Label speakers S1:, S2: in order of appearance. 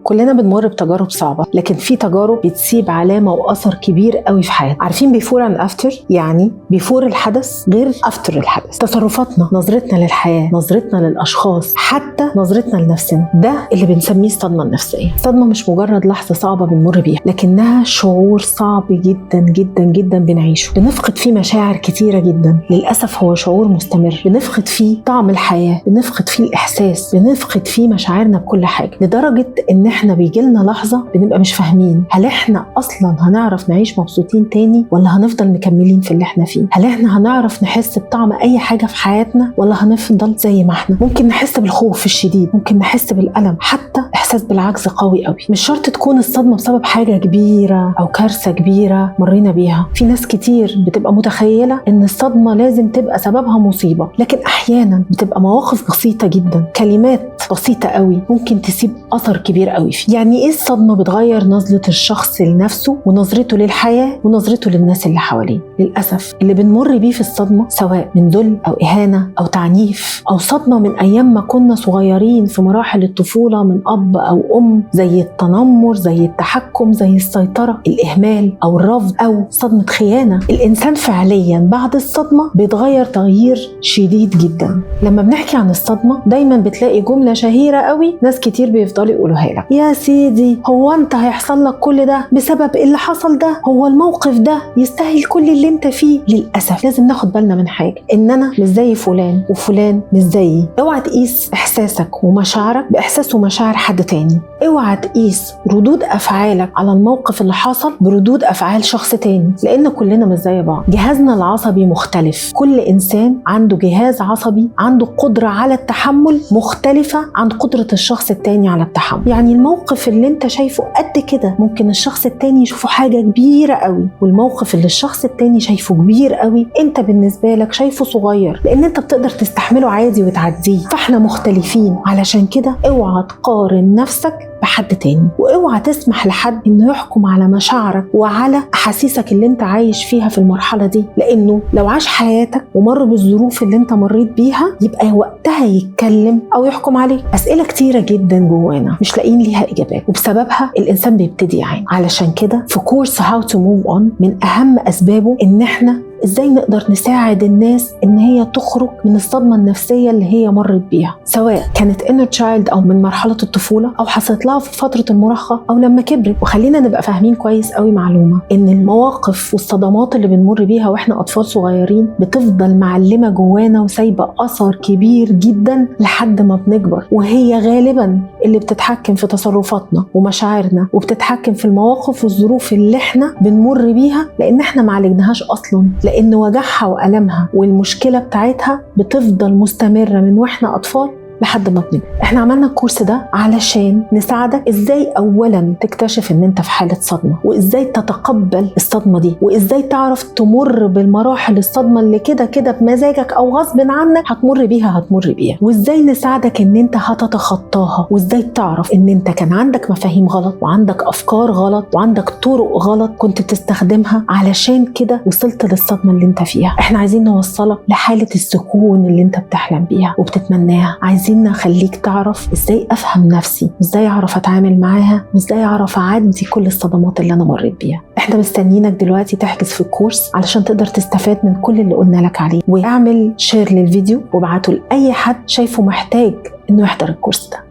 S1: كلنا بنمر بتجارب صعبة، لكن في تجارب بتسيب علامة وأثر كبير قوي في حياتنا. عارفين بيفور اند افتر؟ يعني بيفور الحدث غير افتر الحدث. تصرفاتنا، نظرتنا للحياة، نظرتنا للأشخاص، حتى نظرتنا لنفسنا، ده اللي بنسميه الصدمة النفسية. الصدمة مش مجرد لحظة صعبة بنمر بيها، لكنها شعور صعب جدا جدا جدا بنعيشه، بنفقد فيه مشاعر كتيرة جدا. للأسف هو شعور مستمر، بنفقد فيه طعم الحياة، بنفقد فيه الإحساس، بنفقد فيه مشاعرنا بكل حاجة، لدرجة إن إحنا بيجيلنا لحظة بنبقى مش فاهمين هل إحنا أصلا هنعرف نعيش مبسوطين تاني ولا هنفضل مكملين في اللي إحنا فيه. هل إحنا هنعرف نحس بطعم أي حاجة في حياتنا ولا هنفضل زي ما إحنا. ممكن نحس بالخوف الشديد، ممكن نحس بالألم، حتى إحساس بالعجز قوي قوي. مش شرط تكون الصدمة بسبب حاجة كبيرة أو كارثة كبيرة مرينا بيها. في ناس كتير بتبقى متخيلة إن الصدمة لازم تبقى سببها مصيبة، لكن أحيانا بتبقى مواقف بسيطة جدا، كلمات بسيطة قوي ممكن تسيب أثر كبير قوي فيه. يعني إيه الصدمة بتغير نظرة الشخص لنفسه ونظرته للحياة ونظرته للناس اللي حواليه. للأسف اللي بنمر بيه في الصدمة، سواء من ذل أو إهانة أو تعنيف أو صدمة من أيام ما كنا صغيرين في مراحل الطفولة من أب أو أم، زي التنمر، زي التحكم، زي السيطرة، الإهمال أو الرفض، أو صدمة خيانة. الإنسان فعليا بعد الصدمة بيتغير تغيير شديد جدا. لما بنحكي عن الصدمة دايما بتلاقي جملة شهيرة قوي ناس كتير بيفضلوا يقولوها لك: يا سيدي هو انت هيحصل لك كل ده بسبب اللي حصل ده؟ هو الموقف ده يستاهل كل اللي انت فيه؟ للأسف لازم ناخد بالنا من حاجة، ان انا مش زي فلان وفلان مش زيي. اوعى تقيس احساسك ومشاعرك باحساس ومشاعر حد تاني. اوعى تقيس ردود افعالك على الموقف اللي حصل بردود افعال شخص تاني، لان كلنا مش زي بعض. جهازنا العصبي مختلف، كل انسان عنده جهاز عصبي عنده قدرة على التحمل مختلفة عن قدرة الشخص التاني على التحمل. يعني الموقف اللي انت شايفه قد كده ممكن الشخص التاني يشوفه حاجة كبيرة قوي، والموقف اللي الشخص التاني شايفه كبير قوي انت بالنسبة لك شايفه صغير، لان انت بتقدر تستحمله عادي وتعديه. فاحنا مختلفين، علشان كده اوعى تقارن نفسك بحد تاني، واوعى تسمح لحد انه يحكم على مشاعرك وعلى احاسيسك اللي انت عايش فيها في المرحلة دي، لانه لو عاش حياتك ومر بالظروف اللي انت مريت بيها يبقى وقتها يتكلم او يحكم عليك. اسئلة كتيرة جدا جوانا مش لاقيين ليها اجابات، وبسببها الانسان بيبتدي يعاني. علشان كده في كورس How to Move On من اهم اسبابه ان احنا ازاي نقدر نساعد الناس ان هي تخرج من الصدمة النفسية اللي هي مرت بيها، سواء كانت inner child او من مرحلة الطفولة او حصلت لها في فترة المراهقة او لما كبرت. وخلينا نبقى فاهمين كويس قوي معلومة، ان المواقف والصدمات اللي بنمر بيها واحنا اطفال صغيرين بتفضل معلمة جوانا وسايبة اثر كبير جدا لحد ما بنكبر، وهي غالبا اللي بتتحكم في تصرفاتنا ومشاعرنا وبتتحكم في المواقف والظروف اللي احنا بنمر بيها، لان احنا معالجناهاش اصلا، لأن وجعها وألمها والمشكلة بتاعتها بتفضل مستمرة من وإحنا أطفال لحد ما بنكبر. احنا عملنا الكورس ده علشان نساعدك ازاي اولا تكتشف ان انت في حالة صدمة، وازاي تتقبل الصدمة دي، وازاي تعرف تمر بالمراحل الصدمة اللي كده كده بمزاجك او غصب عنك هتمر بيها، وازاي نساعدك ان انت هتتخطاها، وازاي تعرف ان انت كان عندك مفاهيم غلط وعندك افكار غلط وعندك طرق غلط كنت بتستخدمها، علشان كده وصلت للصدمة اللي انت فيها. احنا عايزين نوصلك لحالة السكون اللي انت بتحلم بيها وبتتمناها. عايزين نخليك تعرف ازاي افهم نفسي، وازاي اعرف اتعامل معاها، وازاي اعرف اعدي كل الصدمات اللي انا مريت بيها. احنا مستنيينك دلوقتي تحجز في الكورس علشان تقدر تستفاد من كل اللي قلنا لك عليه، واعمل شير للفيديو وابعته لاي حد شايفه محتاج انه يحضر الكورس ده.